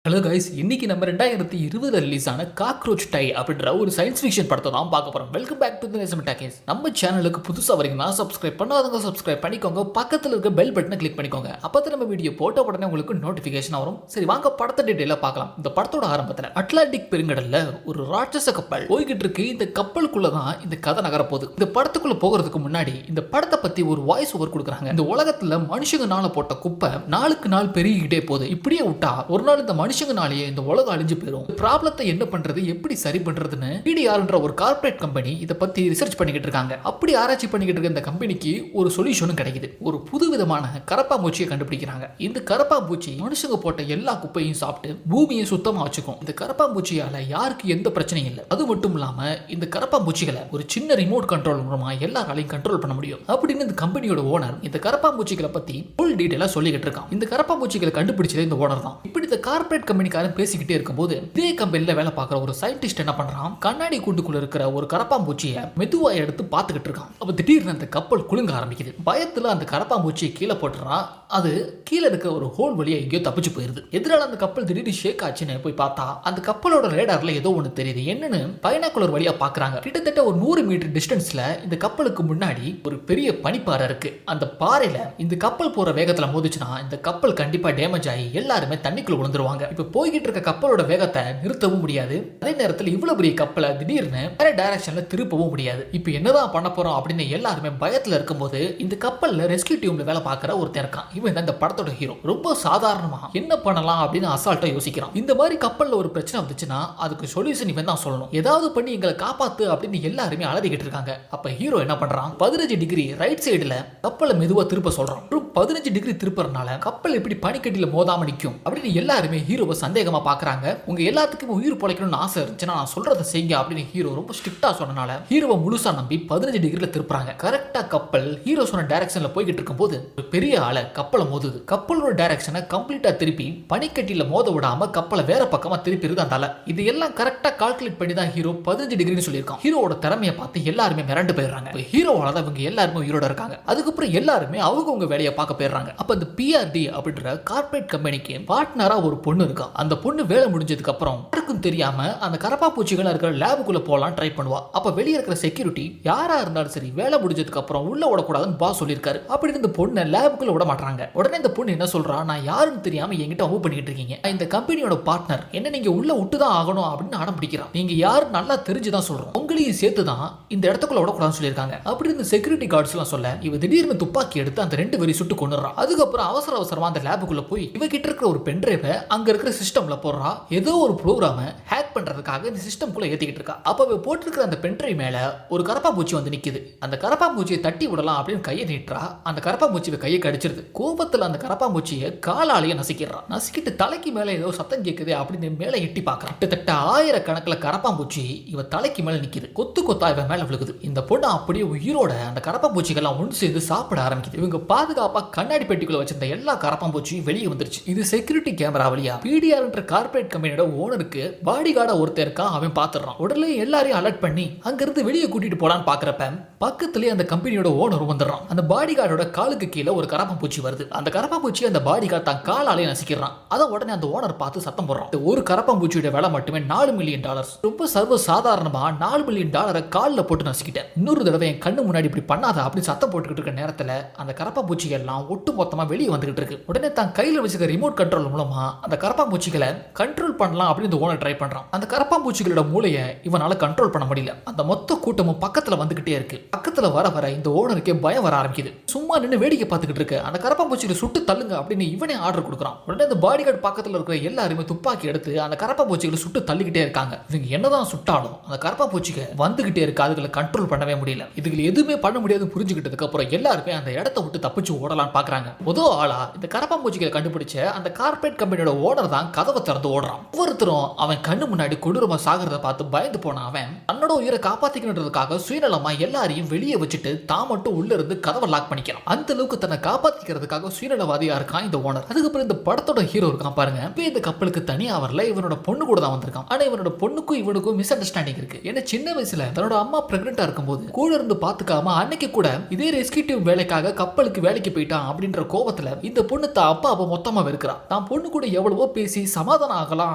Hello guys, இன்னைக்கு நம்ம 2020 release ஆன காக்ரோச் டை அப்படின்ற ஒரு சயின்ஸ் ஃபிக்ஷன் படத்தை தான் பார்க்க போறோம். வெல்கம் பேக் டு தி நேசம் டாக்கீஸ். நம்ம சேனலுக்கு புதுசா வரீங்கன்னா சப்ஸ்கிரைப் பண்ணாதவங்க சப்ஸ்கிரைப் பண்ணிக்கோங்க. பக்கத்துல இருக்க பெல் பட்டனை கிளிக் பண்ணிக்கோங்க. அப்பதான் நம்ம வீடியோ போட்ட உடனே உங்களுக்கு நோட்டிபிகேஷன் வரும். சரி வாங்க படத்தை டீடைலா பார்க்கலாம். இந்த படத்தோட ஆரம்பத்துல அட்லாண்டிக் பெருங்கடல்ல ஒரு ராட்சச கப்பல் போய்கிட்டு இருக்கு. இந்த கப்பலுக்குள்ள தான் இந்த கதை நகர போகுது. இந்த படத்துக்குள்ள போகிறதுக்கு முன்னாடி இந்த படத்தை பத்தி ஒரு வாய்ஸ் ஓவர் கொடுக்குறாங்க. இந்த உலகத்துல மனுஷங்கனால போட்ட குப்பை நாளுக்கு நாள் பெருகிட்டே போகுது. இப்படியே விட்டா ஒரு நாள் இந்த மனுஷங்கனாலேயே இந்த உலகம் அழிஞ்சு போயிடும். ப்ராப்ளத்தை என்ன பண்றது, எப்படி சரி பண்றதுன்னு பிடிஆர்ன்ற ஒரு கார்ப்பரேட் கம்பெனி இதை பத்தி ரிசர்ச் பண்ணிக்கிட்டு இருக்காங்க. அப்படி ஆராய்ச்சி பண்ணிக்கிட்டு இருக்க இந்த கம்பெனிக்கு ஒரு சொல்யூஷனும் கிடைக்குது. ஒரு புது விதமான கரப்பாம்பூச்சியை கண்டுபிடிக்கிறாங்க. இந்த கரப்பாம்பூச்சி மனுஷங்க போட்ட எல்லா குப்பையும் சாப்பிட்டு பூமியை சுத்தமா வச்சுக்கும். இந்த கரப்பாம்பூச்சியால யாருக்கு எந்த பிரச்சனையும் இல்லை. அது மட்டும் இல்லாம இந்த கரப்பாம்பூச்சிகளை ஒரு சின்ன ரிமோட் கண்ட்ரோல் மூலமா எல்லாராலையும் கண்ட்ரோல் பண்ண முடியும் அப்படின்னு இந்த கம்பெனியோட ஓனர் இந்த கரப்பாம்பூச்சிகளை பத்தி ஃபுல் டீடைலா சொல்லிக்கிட்டு இருக்கான். இந்த கரப்பாம்பூச்சிகளை கண்டுபிடிச்சது இந்த ஓனர் தான். இப்படி இந்த கார்ப்பரேட் கம்பெனிக்காரன் பேசிக்கிட்டே இருக்கும்போது இதே கம்பெனில வேலை பார்க்குற ஒரு சயின்டிஸ்ட் என்ன பண்றான், கண்ணாடி கூண்டுக்குள்ள இருக்கிற ஒரு கரப்பாம்பூச்சியை மெதுவா எடுத்து பார்த்துக்கிட்டு இருக்கான். அப்ப திடீர்னு அந்த கப்பல் குலுங்க ஆரம்பிக்குது. பயத்துல அந்த கரப்பாம்பூச்சியை கீழே போட்டுறான். அது கீழே இருக்கிற ஒரு ஹோல் வழியா எங்கேயோ தப்பிச்சு போயிருது. எதிரால அந்த கப்பல் திடீர்னு ஷேக் ஆச்சுன்னு போய் பார்த்தா அந்த கப்பலோட ரேடார்ல ஏதோ ஒன்று தெரியுது. என்னன்னு பைனாக்குலர் வழியா பாக்குறாங்க. கிட்டத்தட்ட ஒரு 100 மீட்டர் டிஸ்டன்ஸ்ல இந்த கப்பலுக்கு முன்னாடி ஒரு பெரிய பனிப்பாறை இருக்கு. அந்த பாறையில இந்த கப்பல் போற வேகத்துல மோதிச்சுன்னா இந்த கப்பல் கண்டிப்பா டேமேஜ் ஆகி எல்லாருமே தண்ணிக்குள்ள விழுந்துருவாங்க. இப்ப போய்கிட்டு இருக்க கப்பலோட வேகத்தை நிறுத்தவும் முடியாது. அதே நேரத்தில் இவ்வளவு பெரிய கப்பலை திடீர்னு வேற டைரக்ஷன்ல திருப்பவும் முடியாது. இப்ப என்னதான் பண்ண போறோம் அப்படின்னு எல்லாருமே பயத்துல இருக்கும்போது இந்த கப்பல்ல ரெஸ்கியூ டீம்ல வேலை பார்க்குற ஒருத்தர் இருக்கான். இவன் இந்த படத்தோட ஹீரோ. ரொம்ப சாதாரணமா என்ன பண்ணலாம் அப்படின்னு அசால்ட்டா யோசிக்கிறான். இந்த மாதிரி கப்பல்ல ஒரு பிரச்சனை வந்துச்சுன்னா அதுக்கு சொல்யூஷன் இவன் தான் சொல்லணும். ஏதாவது பண்ணி எங்களை காப்பாத்து அப்படின்னு எல்லாருமே அலறிக்கிட்டு இருக்காங்க. அப்ப ஹீரோ என்ன பண்றான், 15 டிகிரி ரைட் சைடுல கப்பலை மெதுவா திருப்ப சொல்றான். 15 டிகிரி திருப்பறனால கப்பல் எப்படி பனிக்கட்டில மோதாம நிக்கும் அப்படின்னு எல்லாருமே ஹீரோவை சந்தேகமா பாக்குறாங்க. உங்க எல்லாத்துக்கும் உயிர் பொழைக்கணும்னு ஆசை இருந்துச்சுன்னா நான் சொல்றதை செய்யுங்க அப்படின்னு ஹீரோ ரொம்ப ஸ்ட்ரிக்டா சொன்னனால ஹீரோவை முழுசா நம்பி 15 டிகிரில திருப்புறாங்க. கரெக்டா கப்பல் ஹீரோ சொன்ன டைரக்ஷன்ல போய்கிட்டு இருக்கும்போது ஒரு பெரிய ஆளை கப்பலை மோதுது. கப்பலோட டைரக்ஷனை கம்ப்ளீட்டா திருப்பி பனிக்கட்டில மோத விடாம கப்பலை வேற பக்கமா திருப்பி அந்த அலை. இது எல்லாம் கரெக்டா கால்குலேட் பண்ணி தான் ஹீரோ 15 டிகிரின்னு சொல்லியிருக்கான். ஹீரோவோட திறமையை பார்த்து எல்லாருமே மிரண்டு போயிடுறாங்க. ஹீரோவால தான் இவங்க எல்லாருமே உயிரோட இருக்காங்க. அதுக்கப்புறம் எல்லாருமே அவங்க வேலையை பார்க்க போயிடுறாங்க. அப்ப இந்த பிஆர்டி அப்படின்ற கார்ப்பரேட் கம்பெனிக்கு பார்ட்னரா ஒரு பொண்ணு இருக்கா. அந்த பொண்ணு வேலை முடிஞ்சதுக்கு அப்புறம் யாருக்கும் தெரியாம அந்த கரப்பாம்பூச்சிகள் இருக்கிற லேபுக்குள்ள போலாம் ட்ரை பண்ணுவா. அப்ப வெளியே இருக்கிற செக்யூரிட்டி யாரா இருந்தாலும் சரி வேலை முடிஞ்சதுக்கு அப்புறம் உள்ள விடக்கூடாதுன்னு பாஸ் சொல்லியிருக்காரு. அப்படின்னு இந்த பொண்ணை லேபுக்குள்ள விட மாட்டாங்க. உடனே இந்த பொண்ணு என்ன சொல்றா, நான் யாருன்னு தெரியாம என்கிட்ட மூவ் பண்ணிட்டு இருக்கீங்க, இந்த கம்பெனியோட பார்ட்னர், என்ன நீங்க உள்ள விட்டு தான் ஆகணும் அப்படின்னு அடம் பிடிக்கிறான். நீங்க யாரு நல்லா தெரிஞ்சுதான் சொல்றோம், உங்களையும் சேர்த்து தான் இந்த இடத்துக்குள்ள விடக்கூடாதுன்னு சொல்லியிருக்காங்க. அப்படி இந்த செக்யூரிட்டி கார்ட்ஸ் எல்லாம் சொல்ல இவ திடீர்னு துப்பாக்கி எடுத்து அந்த 2 பேரை சுட்டு கொண்டுறான். அதுக்கப்புறம் அவசரமா அந்த லேபுக்குள்ள போய் இவகிட்ட இருக்கிற ஒரு பென்ட்ரைவை அங்க இருக்கிற சிஸ்டம்ல போடுறா. ஏதோ ஒரு ப்ரோக்ராமை ஹேக் பண்றதுக்காக இந்த சிஸ்டம்குள்ள ஏத்திக்கிட்டு இருக்கா. அப்ப போட்டிருக்கிற அந்த பென்ட்ரைவ் மேல ஒரு கரப்பாம்பூச்சி வந்து நிக்குது. அந்த கரப்பாம்பூச்சியை தட்டி விடலாம் அப்படின்னு கையை நீட்டுறா. அந்த கரப்பாம்பூச்சி கையை கடிச்சிருது. கோபத்துல அந்த கரப்பாம்பூச்சியை காலாலேயே நசிக்கிறான். நசிக்கிட்டு தலைக்கு மேல ஏதோ சத்தம் கேட்குது அப்படின்னு மேல எட்டி பார்க்கறான். கிட்டத்தட்ட 1000 கணக்கில் கரப்பாம்பூச்சி இவ தலைக்கு மேல நிக்குது. கொத்து கொத்தா இவன் மேல விழுகுது. இந்த பொண்ணு அப்படியே உயிரோட அந்த கரப்பாம்பூச்சிகள்லாம் ஒன்று சேர்ந்து சாப்பிட ஆரம்பிக்குது. இவங்க பாதுகாப்பா கண்ணாடி பெட்டிக்குள்ள வச்சிருந்த எல்லா கரப்பாம்பூச்சியும் வெளியே வந்துருச்சு. இது செக்யூரிட்டி கேமரா வழியா பிடிஆர்ன்ற கார்ப்பரேட் கம்பெனியோட ஓனருக்கு பாடி கார்டா ஒருத்தர் இருக்கான். அவன் பாத்துறான். உடனே எல்லாரையும் அலர்ட் பண்ணி அங்கிருந்து வெளியே கூட்டிட்டு போலான்னு பாக்குறப்ப பக்கத்துலயே அந்த கம்பெனியோட ஓனர் வந்துடுறான். அந்த பாடி கார்டோட காலுக்கு கீழே ஒரு கரப்பாம்பூச்சி வருது. அந்த கரப்பாம்பூச்சி அந்த பாடி கார்டு தான் காலாலே நசிக்கிறான். அதை உடனே அந்த ஓனர் பார்த்து சத்தம் போடுறான். ஒரு கரப்பாம்பூச்சியோட விலை மட்டுமே $4 மில்லியன். ரொம்ப சர்வ சாதாரணமா $4 மில்லியன் காலில் போட்டு நசிக்கிட்டேன். இன்னொரு தடவை என் கண்ணு முன்னாடி இப்படி பண்ணாத அப்படின்னு சத்தம் போட்டுக்கிட்டு இருக்க நேரத்துல அந்த கரப்பாம்பூச்சி எல்லாம் ஒட்டு மொத்தமா வெளியே வந்துகிட்டு இருக்கு. உடனே தான் கையில வச்சுக்க ரிமோட் கண்ட்ரோல் மூலமா அந்த கரப்பாம்பூச்சிகளை கண்ட்ரோல் பண்ணலாம் அப்படின்னு இந்த ஓனர் ட்ரை பண்றான். அந்த கரப்பாம்பூச்சிகளோட மூளையை இவனால கண்ட்ரோல் பண்ண முடியல. அந்த மொத்த கூட்டமும் பக்கத்துல வந்துகிட்டே இருக்கு. பக்கத்துல வர வர இந்த ஓனருக்கே பயம் வர ஆரம்பிக்குது. சும்மா நின்று வேடிக்கை பார்த்துக்கிட்டு இருக்கு. அந்த கரப்பாம்பூச்சிகளை சுட்டு தள்ளுங்க அப்படின்னு இவனே ஆர்டர் கொடுக்குறான். உடனே இந்த பாடி கார்டு பக்கத்துல இருக்கிற எல்லாருமே துப்பாக்கி எடுத்து அந்த கரப்பாம்பூச்சிகளை சுட்டு தள்ளிக்கிட்டே இருக்காங்க. இவங்க என்னதான் சுட்டாலும் அந்த கரப்பாம்பூச்சிக்கு வந்துகிட்டே இருக்கு. அதுகளை கண்ட்ரோல் பண்ணவே முடியல. இதுல எதுவுமே பண்ண முடியாது புரிஞ்சுக்கிட்டதுக்கு அப்புறம் எல்லாருமே அந்த இடத்தை விட்டு தப்பிச்சு ஓடலான்னு பாக்குறாங்க. முதல் ஆளா இந்த கரப்பாம்பூச்சிகளை கண்டுபிடிச்ச அந்த கார்ப்பரேட் கம்பெனியோட ஓனர் தான் கதவை திறந்து ஓடுறான். ஒவ்வொருத்தரும் அவன் கண்ணு முன்னாடி கொடூரமா சாகிறத பார்த்து பயந்து போன அவன் தன்னோட உயிரை காப்பாத்திக்கணுன்றதுக்காக சுயநலமா எல்லாரையும் வெளியே வச்சுட்டு தான் மட்டும் உள்ள இருந்து கதவை லாக் பண்ணிக்கிறான். அந்த அளவுக்கு தன்னை காப்பாத்திக்கிறதுக்காக சுயநலவாதியா இருக்கான் இந்த ஓனர். அதுக்கப்புறம் இந்த படத்தோட ஹீரோ இருக்கான் பாருங்க. இப்போ இந்த கப்பலுக்கு தனியா வரல, இவனோட பொண்ணு கூட தான் வந்திருக்கான். ஆனா இவனோட பொண்ணுக்கும் இவனுக்கும் மிஸ் அண்டர்ஸ்டாண்டிங் இருக்கு. ஏன்னா சின்ன சின்ன வயசுல தன்னோட அம்மா பிரெக்னெண்டா இருக்கும்போது கூட இருந்து பாத்துக்காம அன்னைக்கு கூட இதே ரெஸ்கியூ டீம் வேலைக்காக கப்பலுக்கு வேலைக்கு போயிட்டான் அப்படின்ற கோபத்துல இந்த பொண்ணு தான் அப்பாவை மொத்தமா வெறுக்கிறான். தான் பொண்ணு கூட எவ்வளவோ பேசி சமாதானம் ஆகலாம்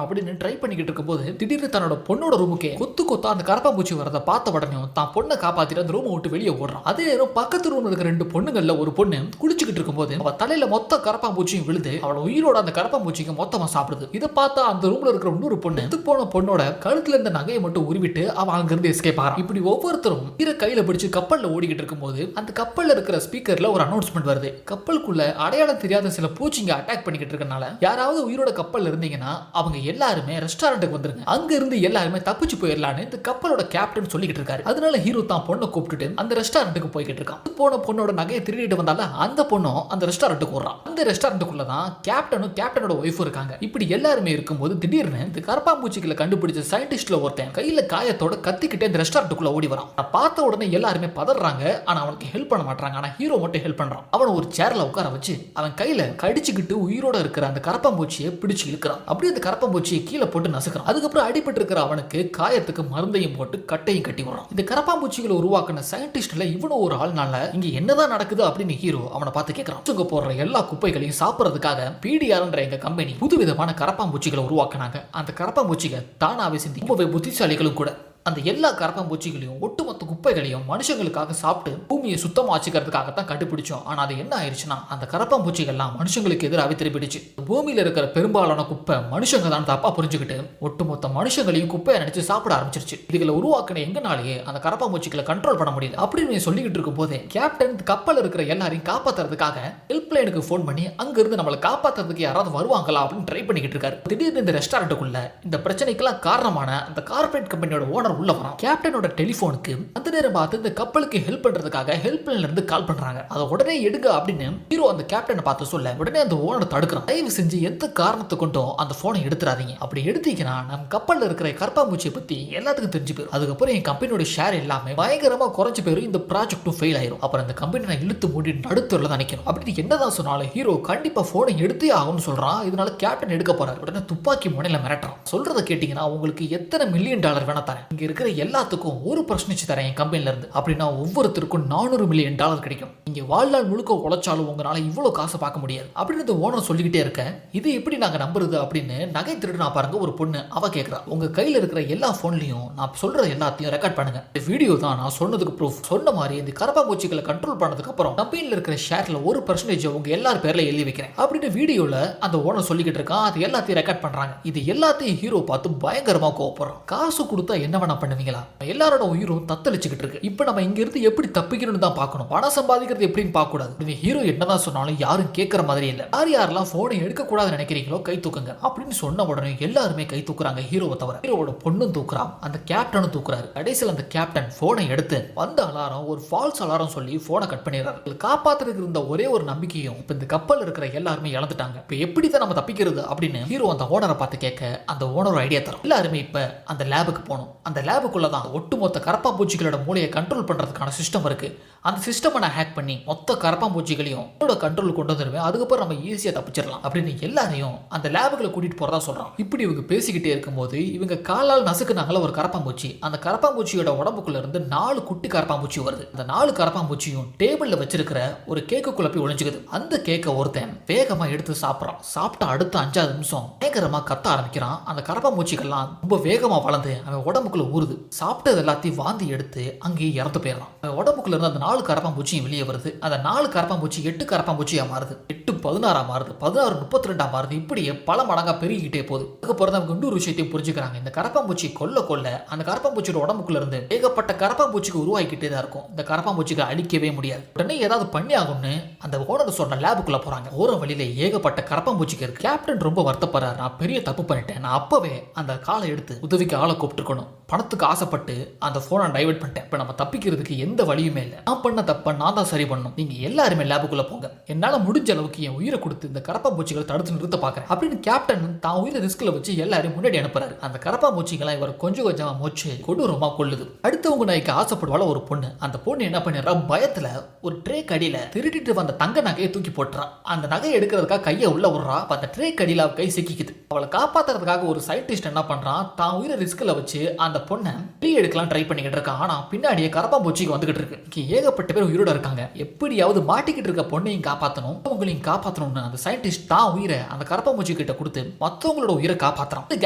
அப்படின்னு ட்ரை பண்ணிக்கிட்டு இருக்கும்போது திடீர்னு தன்னோட பொண்ணோட ரூமுக்கே கொத்தா அந்த கரப்பாம்பூச்சி வரத பார்த்த உடனே தான் பொண்ணை காப்பாத்திட்டு அந்த ரூமை விட்டு வெளியே ஓடுறான். அதே நேரம் பக்கத்து ரூம்ல இருக்கிற 2 பொண்ணுங்கள்ல ஒரு பொண்ணு குளிச்சுக்கிட்டு இருக்கும்போது அவ தலையில மொத்த கரப்பாம்பூச்சியும் விழுது அவளோட உயிரோட அந்த கரப்பாம்பூச்சிக்கு மொத்தமா சாப்பிடுது. இதை பார்த்தா அந்த ரூம்ல இருக்கிற இன்னொரு பொண்ணு போன பொண்ணோட கழுத்துல இருந்த நகையை மட்டும் உருவிட்டு அவ அங்கிருந்து எஸ்கேப் ஆறான். இப்படி ஒவ்வொருத்தரும் கையில பிடிச்சு கப்பல்ல ஓடிக்கிட்டு இருக்கும்போது அந்த கப்பல்ல இருக்கிற ஸ்பீக்கர்ல ஒரு அனௌன்ஸ்மெண்ட் வருது. கப்பலுக்குள்ள அடையாளம் தெரியாத சில பூச்சிங்க அட்டாக் பண்ணிக்கிட்டு இருக்கனால யாராவது உயிரோட கப்பல்ல இருந்தீங்கன்னா அவங்க எல்லாருமே ரெஸ்டாரண்ட்டுக்கு வந்துருங்க, அங்க இருந்து எல்லாருமே தப்பிச்சு போயிடலான்னு இந்த கப்பலோட கேப்டன் சொல்லிக்கிட்டு இருக்காரு. அதனால ஹீரோ தான் பொண்ணை கூப்பிட்டுட்டு அந்த ரெஸ்டாரண்ட்டுக்கு போய்கிட்டு இருக்கான். போன பொண்ணோட நகையை திருடிட்டு வந்தால அந்த பொண்ணும் அந்த ரெஸ்டாரண்ட்டுக்கு ஓடுறான். அந்த ரெஸ்டாரண்ட்டுக்குள்ள தான் கேப்டனும் கேப்டனோட ஒய்ஃபும் இருக்காங்க. இப்படி எல்லாருமே இருக்கும்போது திடீர்னு இந்த கரப்பாம்பூச்சிகளை கண்டுபிடிச்ச சயின்டிஸ்ட்ல ஒருத்தன் கையில காயத்தோட கத்திக்கிட்டே இந்த ரெஸ்டாரண்ட்டுக்குள்ள ஓடி வரான். பார்த்த உடனே எல்லாருமே பதறாங்க. ஆனா அவனுக்கு ஹெல்ப் பண்ண மாட்டாங்க. ஆனா ஹீரோ மட்டும் ஹெல்ப் பண்றான். அவனை ஒரு சேர்ல உட்கார வச்சு அவன் கையில கடிச்சுக்கிட்டு உயிரோட இருக்கிற அந்த கரப்பாம்பூச்சியை பிடிச்சு இழுக்கிறான். அப்படியே அந்த கரப்பாம்பூச்சியை கீழே போட்டு நசுக்கிறான். அதுக்கப்புறம் அடிபட்டு இருக்கிற அவனுக்கு காயத்துக்கு மருந்தையும் போட்டு கட்டையும் கட்டி விடுறான். இந்த கரப்பாம்பூச்சிகளை உருவாக்கின சயின்டிஸ்ட்ல இவனும் ஒரு ஆள்னால இங்க என்னதான் நடக்குது அப்படின்னு ஹீரோ அவனை பார்த்து கேட்கிறான். போடுற எல்லா குப்பைகளையும் சாப்பிடறதுக்காக பிடிஆர்ன்ற எங்க கம்பெனி புதுவிதமான கரப்பாம்பூச்சிகளை உருவாக்கினாங்க. அந்த கரப்பாம்பூச்சிகள் தானாவே சிந்தி ரொம்பவே புத்திசாலிகளும் கூட. அந்த எல்லா கரப்பாம்பூச்சிகளையும் ஒட்டுமொத்த குப்பைகளையும் மனுஷங்களுக்காக சாப்பிட்டு பூமியை சுத்தமா வச்சுக்கிறதுக்காகத்தான் கண்டுபிடிச்சோம். ஆனா அது என்ன ஆயிடுச்சுன்னா அந்த கரப்பாம்பூச்சிகள்லாம் மனுஷங்களுக்கு எதிராக திருப்பிடுச்சு. பூமியில இருக்கிற பெரும்பாலான குப்பை மனுஷங்க தான் தப்பா புரிஞ்சுக்கிட்டு ஒட்டுமொத்த மனுஷங்களையும் குப்பையை நினைச்சு சாப்பிட ஆரம்பிச்சிருச்சு. இதுகளை உருவாக்கின எங்கனாலேயே அந்த கரப்பாம்பூச்சிகளை கண்ட்ரோல் பண்ண முடியல அப்படின்னு சொல்லிக்கிட்டு இருக்கும் போதே கேப்டன் கப்பல் இருக்கிற எல்லாரையும் காப்பாத்துறதுக்காக ஹெல்ப்லைனுக்கு போன் பண்ணி அங்க இருந்து நம்மளை காப்பாத்துறதுக்கு யாராவது வருவாங்களா அப்படின்னு ட்ரை பண்ணிக்கிட்டு இருக்காரு. திடீர்னு இந்த ரெஸ்டாரண்ட்டுக்குள்ள இந்த பிரச்சனைக்கெல்லாம் காரணமான அந்த கார்பரேட் கம்பெனியோட ஓனர் உள்ள வரான். கேப்டனோட டெலிபோனுக்கு அந்த நேரம் பார்த்து இந்த கப்பலுக்கு ஹெல்ப் பண்றதுக்காக ஹெல்ப்லைன்ல இருந்து கால் பண்றாங்க. அதை உடனே எடுங்க அப்படின்னு ஹீரோ அந்த கேப்டனை பார்த்து சொல்ல உடனே அந்த ஓனர் தடுக்கிறான். தயவு செஞ்சு எந்த காரணத்தை கொண்டும் அந்த போனை எடுத்துறாதீங்க. அப்படி எடுத்தீங்கன்னா நம்ம கப்பல்ல இருக்கிற கரப்பாம்பூச்சியை பத்தி எல்லாத்துக்கும் தெரிஞ்சு போயிடும். அதுக்கப்புறம் என் கம்பெனியோட ஷேர் எல்லாமே பயங்கரமா குறைஞ்சு போயிடும். இந்த ப்ராஜெக்டும் ஃபெயில் ஆயிரும். அப்புறம் இந்த கம்பெனி நான் இழுத்து மூடி நடுத்தூர்ல தான் நிக்கணும் அப்படின்னு என்னதான் சொன்னாலும் ஹீரோ கண்டிப்பா போனை எடுத்தே ஆகும்னு சொல்றான். இதனால கேப்டன் எடுக்க போறாரு. உடனே துப்பாக்கி முனையில மிரட்டுறான். சொல்றதை கேட்டீங்கன்னா உங்களுக்கு எத்தனை $1,000,000 வேணா தரேன். இங்க இருக்கிற எல்லாத்துக்கும் ஒரு பிரச்சனை தரேன் என் கம்பெனில இருந்து அப்படின்னா ஒவ்வொருத்தருக்கும் $400,000,000 கிடைக்கும். நீங்க வாழ்நாள் முழுக்க உழைச்சாலும் உங்களால இவ்வளவு காசை பார்க்க முடியாது அப்படின்னு ஓனர் சொல்லிக்கிட்டே இருக்க இது எப்படி நாங்க நம்புறது அப்படின்னு நகை திருடுனா பாருங்க ஒரு பொண்ணு அவ கேட்கறா. உங்க கையில இருக்கிற எல்லா போன்லயும் நான் சொல்ற எல்லாத்தையும் ரெக்கார்ட் பண்ணுங்க. இந்த வீடியோ தான் நான் சொன்னதுக்கு ப்ரூஃப். சொன்ன மாதிரி இந்த கரப்பாம்பூச்சிகளை கண்ட்ரோல் பண்ணதுக்கு அப்புறம் கம்பெனில இருக்கிற ஷேர்ல 1% உங்க எல்லார் பேர்ல எழுதி வைக்கிறேன் அப்படின்னு வீடியோல அந்த ஓனர் சொல்லிக்கிட்டு இருக்கான். அது எல்லாத்தையும் ரெக்கார்ட் பண்றாங்க. இது எல்லாத்தையும் ஹீரோ பார்த்து பயங்கரமா கோவப்படுறான். காசு கொடுத்தா என்ன வேணா பண்ணுவீங்களா? எல்லாரோட உயிரும் தத்தளிச்சுக்கிட்டு இருக்கு. இப்ப நம்ம இங்க இருந்து எப்படி தப்பிக்கணும்னு தான் பார்க்கணும். பணம் சம்பாதிக்கிறது எப்படின்னு பார்க்க கூடாது. ஹீரோ என்னதான் சொன்னாலும் யாரும் கேட்கற மாதிரி இல்ல. யாரெல்லாம் போனை எடுக்க கூடாதுன்னு நினைக்கிறீங்களோ கை தூக்குங்க அப்படின்னு சொன்ன உடனே எல்லாருமே கை தூக்குறாங்க ஹீரோவை தவிர. ஹீரோவோட பொண்ணும் தூக்குறான், அந்த கேப்டனும் தூக்குறாரு. கடைசியில் அந்த கேப்டன் போனை எடுத்து வந்த அலாரம் ஒரு ஃபால்ஸ் அலாரம் சொல்லி போனை கட் பண்ணிடுறாரு. காப்பாத்துறதுக்கு இருந்த ஒரே ஒரு நம்பிக்கையும் இப்ப இந்த கப்பல் இருக்கிற எல்லாருமே இழந்துட்டாங்க. இப்ப எப்படி தான் நம்ம தப்பிக்கிறது அப்படின்னு ஹீரோ அந்த ஓனரை பார்த்து கேட்க அந்த ஓனர் ஐடியா தரும். எல்லாருமே இப்ப அந்த லேபுக்கு போகணும். அந்த லேபுக்குள்ள தான் ஒட்டுமொத்த கரப்பாம்பூச்சிகளோட மூளையை கண்ட்ரோல் பண்றதுக்கான சிஸ்டம் இருக்கு. அந்த சிஸ்டம் நான் ஹேக் பண்ணி மொத்த கரப்பாம்பூச்சிகளையும் கண்ட்ரோல் கொண்டு வந்துருவேன். அதுக்கப்புறம் நம்ம ஈஸியா தப்பிச்சிடலாம் அப்படின்னு எல்லாரையும் அந்த லேபுக்குள்ள கூட்டிட்டு போறதா சொல்றான். இப்படி இவங்க பேசிக்கிட்டே இருக்கும்போது இவங்க காலால் நசுக்குனாங்கள ஒரு கரப்பாம்பூச்சி. அந்த கரப்பாம்பூச்சியோட உடம்புக்குள்ள இருந்து 4 குட்டி கரப்பாம்பூச்சி வருது. அந்த 4 கரப்பாம்பூச்சியும் டேபிள்ல வச்சிருக்கிற ஒரு கேக்குக்குள்ள போய் ஒளிஞ்சுக்குது. அந்த கேக்க ஒருத்தன் வேகமா எடுத்து சாப்பிட்றான். சாப்பிட்ட அடுத்த 5 நிமிஷம் பயங்கரமா கத்த ஆரம்பிக்கிறான். அந்த கரப்பாம்பூச்சிகள்லாம் ரொம்ப வேகமா வளர்ந்து அவன் உடம்புக்குள்ள ஊறுது. சாப்பிட்டது எல்லாத்தையும் வாந்தி எடுத்து அங்கேயே இறந்து போயிடறான். உடம்புக்குள்ள இருந்து அந்த 4 கரப்பாம்பூச்சியும் வெளியே வருது. அந்த 4 கரப்பாம்பூச்சி 8 கரப்பாம்பூச்சியா மாறுது. 8 16 மாறுது. 16 32 மாறுது. இப்படியே பல மடங்கா பெருகிட்டே போகுது. அதுக்கப்புறம் அவங்க இன்னொரு விஷயத்தையும் புரிஞ்சுக்கிறாங்க. இந்த கரப்பாம்பூச்சி கொல்ல அந்த கரப்பாம்பூச்சியோட உடம்புக்குள்ள இருந்து ஏகப்பட்ட கரப்பாம்பூச்சிக்கு உருவாக்கிட்டே தான் இருக்கும். இந்த கரப்பாம்பூச்சிக்கு அழிக்கவே முடியாது. உடனே ஏதாவது பண்ணி ஆகும்னு அந்த ஓனர் சொன்ன லேபுக்குள்ள போறாங்க. ஓர வழியில ஏகப்பட்ட கரப்பாம்பூச்சிக்கு இருக்கு. கேப்டன் ரொம்ப வருத்தப்படுறாரு. நான் பெரிய தப்பு பண்ணிட்டேன். நான் அப்பவே அந்த காலை எடுத்து உதவிக்கு ஆளை கூப்பிட்டுருக்கணும். பணத்துக்கு ஆசைப்பட்டு அந்த போனை டைவர்ட் பண்ணிட்டேன். இப்ப நம்ம தப்பிக்கிறதுக்கு எந்த வழியுமே இல்லை. நான் பண்ண தப்ப நான் தான் சரி பண்ணணும். நீங்க எல்லாருமே லேபுக்குள்ள போங்க. என்னால முடிஞ்ச அளவுக்கு என் உயிரை கொடுத்து இந்த கரப்பாம்பூச்சிகளை தடுத்து நிறுத்த பாக்குறேன் அப்படின்னு கேப்டன் தான் உயிரை ரிஸ்க்ல வச்சு எல்லாரும் முன்னாடி அனுப்புறாரு. அந்த கரப்பாம்பூச்சிகளை இவர் கொஞ்சம் கொஞ்சமா மோச்சு கொடூரமா கொள்ளுது. அடுத்தவங்க நாய்க்கு ஆசைப்படுவாள் ஒரு பொண்ணு. அந்த பொண்ணு என்ன பண்ணிடுறா, பயத்துல ஒரு ட்ரே கடியில திருடிட்டு வந்த தங்க நகையை தூக்கி போட்டுறான். அந்த நகையை எடுக்கிறதுக்காக கையை உள்ள விடுறா. அந்த ட்ரே கடியில கை சிக்கிக்குது. அவளை காப்பாத்துறதுக்காக ஒரு சயின்டிஸ்ட் என்ன பண்றான், தான் உயிரை ரிஸ்க்ல வச்சு அந்த பொண்ணை வெளியே எடுக்கலாம் ட்ரை பண்ணிக்கிட்டு இருக்கான். ஆனா பின்னாடியே கரப்பாம்பூச்சிக்கு வந்துகிட்டு இருக்கு. ஏகப்பட்ட பேர் உயிரோட இருக்காங்க. எப்படியாவது மாட்டிக்கிட்டு இருக்க பொண்ணையும் காப்பாற்றணும், அவங்களையும் காப்பாற்றணும்னு அந்த சயின்டிஸ்ட் தான் உயிரை அந்த கரப்பாம்பூச்சி கிட்ட கொடுத்து மற்றவங்களோட உயிரை காப்பாற்றுறான். இந்த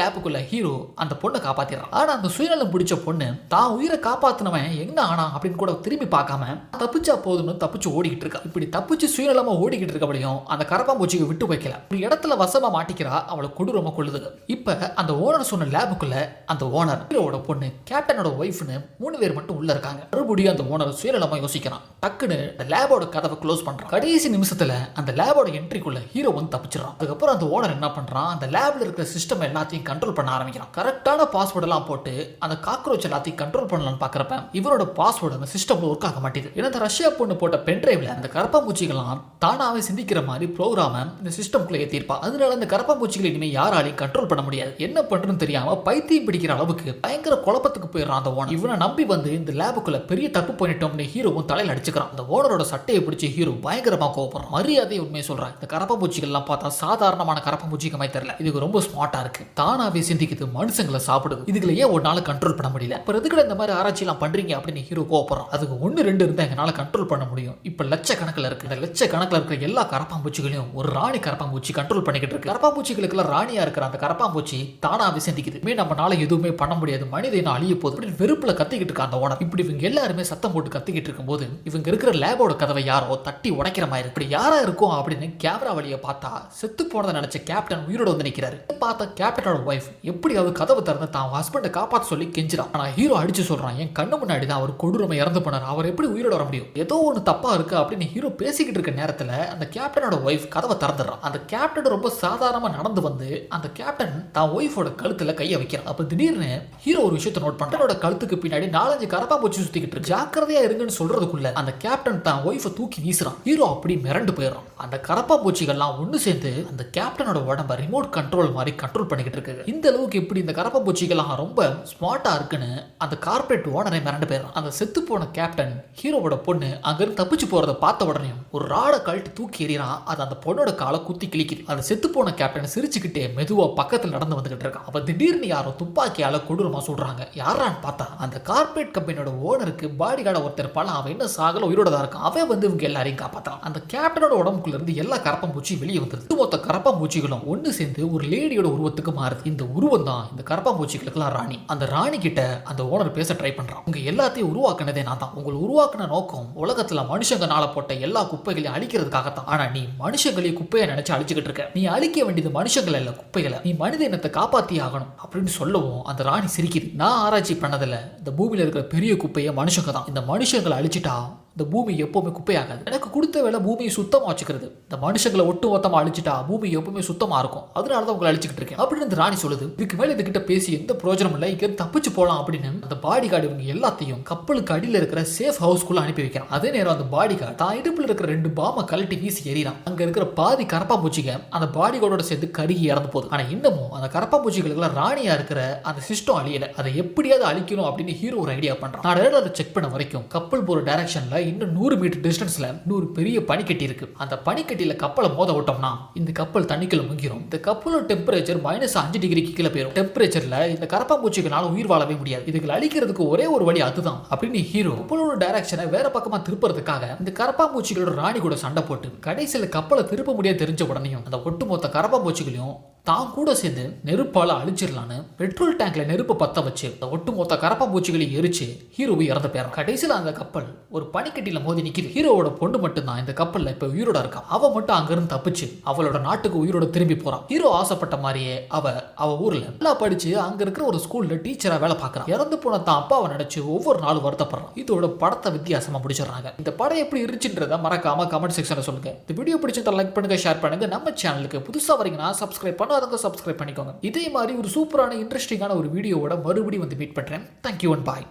கேப்புக்குள்ள ஹீரோ அந்த பொண்ணை காப்பாத்திடுறான். ஆனா அந்த சுயநலம் பிடிச்ச பொண்ணு தான் உயிரை காப்பாத்தினவன் என்ன ஆனா அப்படின்னு கூட திரும்பி பார்க்காம தப்பிச்சா போதும்னு தப்பிச்சு ஓடிக்கிட்டு இருக்கா. இப்படி தப்பிச்சு சுயநலமா ஓடிக்கிட்டு இருக்கபடியும் அந்த கரப்பாம்பூச்சிக்கு விட்டு வைக்கல. ஒரு இடத்துல வசமா மாட்டிக்கிறா, அவளை கொடூரமா கொள்ளுது. இப்ப அந்த ஓனர் சொன்ன லேபுக்குள்ள அந்த ஓனர் ஹீரோட பொண்ணு கேப்டனோட ஒய்ஃப்னு 3 பேர் மட்டும் உள்ள இருக்காங்க. மறுபடியும் அந்த ஓனர் சுயநலமா யோசிக்கிறான். டக்குன்னு லேபோட கதவை க்ளோஸ் பண்றான். கடைசி நிமிஷத்துல அந்த லேபோட என்ட்ரிக்குள்ள ஹீரோ வந்து தப்பிச்சிடறான். அதுக்கப்புறம் அந்த ஓனர் என்ன பண்றான், அந்த லேப்ல இருக்கிற சிஸ்டம் எல்லாத்தையும் கண்ட்ரோல் பண்ண ஆரம்பிக்கிறான். கரெக்டான பாஸ்வேர்ட் எல்லாம் போட்டு அந்த காக்ரோச் எல்லாத்தையும் கண்ட்ரோல் பண்ணலாம்னு பாக்குறப்ப இவரோட பாஸ்வேர்டு அந்த சிஸ்டம்ல ஒர்க் ஆக மாட்டேங்குது. ஏன்னா அந்த ரஷ்யா பொண்ணு போட்ட பென்ட்ரைவ்ல அந்த கரப்பாம்பூச்சிகள்லாம் தானாவே சிந்திக்கிற மாதிரி ப்ரோக்ராம இந்த சிஸ்டம்குள்ள ஏத்திருப்பா. அதனால அந்த கரப்பாம்பூச்சிகளை இனிமே யாராலையும் கண்ட்ரோல் பண்ண முடியாது. என்ன பண்றதுன்னு தெரியாம பைத்தியம் பிடிக்கிற அளவுக்கு பயங்கர குழப்பத்துக்கு போயிடுறான் அந்த ஓனர். இவனை நம்பி வந்து இந்த லேபுக்குள்ள பெரிய தப்பு பண்ணிட்டோம்னு ஹீரோவும் தலையில அடிச்சுக்கிறான். அந்த ஓனரோட சட்டையை பிடிச்சி ஹீரோ பயங்கரமா கோவப்படுறான். மரியாதையை உண்மையை சொல்றான். இந்த கரப்பாம்பூச்சிகள் எல்லாம் பார்த்தா சாதாரணமான கரப்பாம்பூச்சிக்கு மாதிரி தெரியல, இதுக்கு ரொம்ப ஸ்மார்ட்டா இருக்கு, தானாவே சிந்திக்குது, மனுஷங்களை சாப்பிடுது, இதுல ஏன் ஒரு நாள் கண்ட்ரோல் பண்ண முடியல, அப்புறம் எதுக்கு இந்த மாதிரி ஆராய்ச்சி எல்லாம் பண்றீங்க அப்படின்னு ஹீரோ கோவப்படுறான். அதுக்கு 1-2 இருந்தா எங்களால கண்ட்ரோல் பண்ண முடியும், இப்ப லட்சக்கணக்கில் இருக்கு. இந்த லட்சக்கணக்கில் இருக்கிற எல்லா கரப்பாம்பூச்சிகளையும் ஒரு ராணி கரப்பாம்பூச்சி கண்ட்ரோல் பண்ணிக்கிட்டு இருக்கு. கரப்பாம்பூச்சிகளுக்கு எல்லாம் ராணியா இருக்கிற அந்த கரப்பாம்பூச்சி தானாவே சிந்திக்குது, நம்மளால எதுவுமே பண்ண முடியாது, மனித இனம் அழிய போகுது, வெறுப்புல கத்திக்கிட்டு இருக்க அந்த ஓனர். இப்படி இவங்க எல்லாருமே சத்தம் போட்டு கத்திக்கிட்டு இருக்கும் போது இவங்க இருக்கிற லேபோட கதவை யாரோ தட்டி உடைக்கிற மாதிரி இப்படி யாரா இருக்கும் அப்படின்னு கேமரா வழியை பார்த்தா செத்து போனதை நினைச்ச கேப்டன் உயிரோட வந்து நிற்கிறாரு. பார்த்தா கேப்டனோட ஒய்ஃப் எப்படியாவது கதவை திறந்து தான் ஹஸ்பண்டை காப்பாற்ற சொல்லி கெஞ்சிரான். ஆனா ஹீரோ அடிச்சு சொல்றான், என் கண்ணு முன்னாடி தான் அவர் கொடூரமா இறந்து போனார், அவர் எப்படி உயிரோட வர முடியும், ஏதோ ஒன்று தப்பா இருக்கு அப்படின்னு ஹீரோ பேசிக்கிட்டு இருக்க நேரத்தில் அந்த கேப்டனோட ஒய்ஃப் கதவை திறந்துடுறான். அந்த கேப்டன் ரொம்ப சாதாரணமா நடந்து வந்து அந்த கேப்டன் தான் ஒய்ஃபோட கழுத்துல கையை வைக்கிறான். அப்ப திடீர்னு ஹீரோ ஒரு விஷயத்தை நோட் பண்றோட கழுத்துக்கு பின்னாடி 4-5 கரப்பாம்பூச்சி சுத்திக்கிட்டு இருக்கு. ஜாக்கிரதையா இருங்கன்னு சொல்றதுக்குள்ள அந்த கேப்டன் தான் ஒய்ஃபை தூக்கி வீசுறான். ஹீரோ அப்படி மிரண்டு போயிடுறான். அந்த கரப்பாம்பூச்சிகள்லாம் ஒன்று சேர்ந்து அந்த கேப்டனோட உடம்ப ரிமோட் கண்ட்ரோல் மாதிரி கண்ட்ரோல் பண்ணிக்கிட்டு இருக்கு. இந்த அளவுக்கு இப்படி இந்த கரப்பாம்பூச்சிகள்லாம் ரொம்ப ஸ்மார்ட்டா இருக்குன்னு அந்த கார்பரேட் ஓனரை மிரண்டு போயிடுறான். அந்த செத்து போன கேப்டன் ஹீரோவோட பொண்ணு அங்கிருந்து தப்பிச்சு போறதை பார்த்த உடனே ஒரு ராடை கழட்டி தூக்கி எறிறான். அது அந்த பொண்ணோட காலை குத்தி கிழிக்குது. அந்த செத்து போன கேப்டன் சிரிச்சுக்கிட்டே மெதுவா பக்கத்தில் நடந்து வந்துகிட்டு இருக்கான். அப்ப திடீர்னு யாரோ துப்பாக்கியால கொடூரமா சொல்றாங்க. யாரான்னு பார்த்தா அந்த கார்பரேட் கம்பெனியோட ஓனருக்கு பாடி கார்டை ஒருத்தர் இருப்பான். அவன் என்ன சாகல உயிரோட தான் இருக்கான். அவன் வந்து இவங்க எல்லாரையும் காப்பாத்தான். அந்த கேப்டனோட உடம்புக்குள்ள இருந்து எல்லா கரப்பாம்பூச்சி வெளியே வந்தது. மொத்த கரப்பாம்பூச்சிகளும் ஒன்று சேர்ந்து ஒரு லேடியோட உருவத்துக்கு மாறுது. இந்த உருவம் தான் இந்த கரப்பாம்பூச்சிகளுக்கெல்லாம் ராணி. அந்த ராணி கிட்ட அந்த ஓனர் பேச ட்ரை பண்றான். உங்க எல்லாத்தையும் உருவாக்குனதே நான் தான். உங்களை உருவாக்குன நோக்கம் உலகத்துல மனுஷங்கனால போட்ட எல்லா குப்பைகளையும் அழிக்கிறதுக்காகத்தான். ஆனா நீ மனுஷங்களையும் குப்பையை நினைச்சு அழிச்சுக்கிட்டு இருக்க. நீ அழிக்க வேண்டியது மனுஷங்களை இல்ல, குப்பைகளை. நீ மனித இனத்தை காப்பாத்தி ஆகணும் அப்படின்னு சொல்லவும் அந்த ராணி சிரிக்குது. நான் ஆராய்ச்சி பண்ணதில்ல, இந்த பூமியில இருக்கிற பெரிய குப்பையை மனுஷங்க தான். இந்த மனுஷங்களை அழிச்சிட்டா இந்த பூமி எப்பவுமே குப்பையாகாது. எனக்கு கொடுத்த வேலை பூமியை சுத்தமா வச்சுக்கிறது. இந்த மனுஷங்களை ஒட்டு மொத்தமா அழிச்சிட்டா பூமி எப்பவுமே சுத்தமா இருக்கும், அதனாலதான் உங்களை அழிச்சுக்கிட்டு இருக்கேன் அப்படின்னு இந்த ராணி சொல்லுது. இதுக்கு மேல இதுகிட்ட பேசி எந்த பிரயோஜனம் இல்லை, இங்க தப்பிச்சு போலாம் அப்படின்னு அந்த பாடி கார்டு இவங்க எல்லாத்தையும் கப்பலுக்கு அடியில் இருக்கிற சேஃப் ஹவுஸ்க்குள்ள அனுப்பி வைக்கிறான். அதே நேரம் அந்த பாடி கார்டு தான் இடுப்புல இருக்கிற 2 பாம்பை கழட்டி வீசி எறிறான். அங்க இருக்கிற பாதி கரப்பாம்பூச்சிக அந்த பாடி கார்டோட சேர்த்து கருகி இறந்து போகுது. ஆனா இன்னமும் அந்த கரப்பாம்பூச்சிகளுக்கு ராணியா இருக்கிற அந்த சிஸ்டம் அழியல. அதை எப்படியாவது அழிக்கணும் அப்படின்னு ஹீரோ ஒரு ஐடியா பண்றான். நான் அதை செக் பண்ண வரைக்கும் கப்பல் போற டைரக்ஷன்ல இன்னும் 100 மீட்டர் டிஸ்டன்ஸ்ல இன்னொரு பெரிய பனிக்கட்டி இருக்கு. அந்த பனிக்கட்டியில கப்பலை மோத விட்டோம்னா இந்த கப்பல் தண்ணிக்குள்ள முங்கிரும். இந்த கப்பலோட டெம்பரேச்சர் -5 டிகிரிக்கு கீழே போயிடும். டெம்பரேச்சர்ல இந்த கரப்பாம்பூச்சிகளால உயிர் வாழவே முடியாது. இதுகளை அழிக்கிறதுக்கு ஒரே ஒரு வழி அதுதான் அப்படின்னு ஹீரோ கப்பலோட டைரக்ஷனை வேற பக்கமா திருப்புறதுக்காக இந்த கரப்பாம்பூச்சிகளோட ராணி கூட சண்டை போட்டு கடைசியில கப்பலை திருப்ப முடியாது தெரிஞ்ச உடனேயும் அந்த ஒட்டுமொத்த கரப்பாம்பூச்சிகளையும் தான் கூட சேர்ந்து நெருப்பால அழிச்சிடலான்னு பெட்ரோல் டேங்க்ல நெருப்பு பத்த வச்சு அந்த ஒட்டுமொத்த கரப்பாம்பூச்சிகளை எரிச்சு ஹீரோவை இறந்து போயிடும். கடைசியில் அந்த கப்பல் ஒரு பனிக்கட்டியில மோதி நிக்குது. ஹீரோவோட பொண்ணு மட்டும் தான் இந்த கப்பல்ல இப்ப உயிரோட இருக்கா. அவ மட்டும் அங்கிருந்து தப்பிச்சு அவளோட நாட்டுக்கு உயிரோட திரும்பி போறான். ஹீரோ ஆசைப்பட்ட மாதிரியே அவ ஊர்ல நல்லா படிச்சு அங்க இருக்கிற ஒரு ஸ்கூல்ல டீச்சரா வேலை பார்க்கறான். இறந்து போன தான் அப்பாவை நினைச்சு ஒவ்வொரு நாளும் வருத்தப்படுறான். இதோட படத்தை வித்தியாசமா முடிச்சிடறாங்க. இந்த படம் எப்படி இருந்துச்சுன்றத மறக்காம கமெண்ட் செக்ஷன்ல சொல்லுங்க. இந்த வீடியோ பிடிச்சிருந்தா லைக் பண்ணுங்க, ஷேர் பண்ணுங்க. நம்ம சேனலுக்கு புதுசா வரீங்கன்னா சப்ஸ்கிரைப் பண்ணாதவங்க சப்ஸ்கிரைப் பண்ணிக்கோங்க. இதே மாதிரி ஒரு சூப்பரான இன்ட்ரெஸ்டிங்கான ஒரு வீடியோவோட மறுபடியும் வந்து மீட் பண்றேன். Thank you and bye.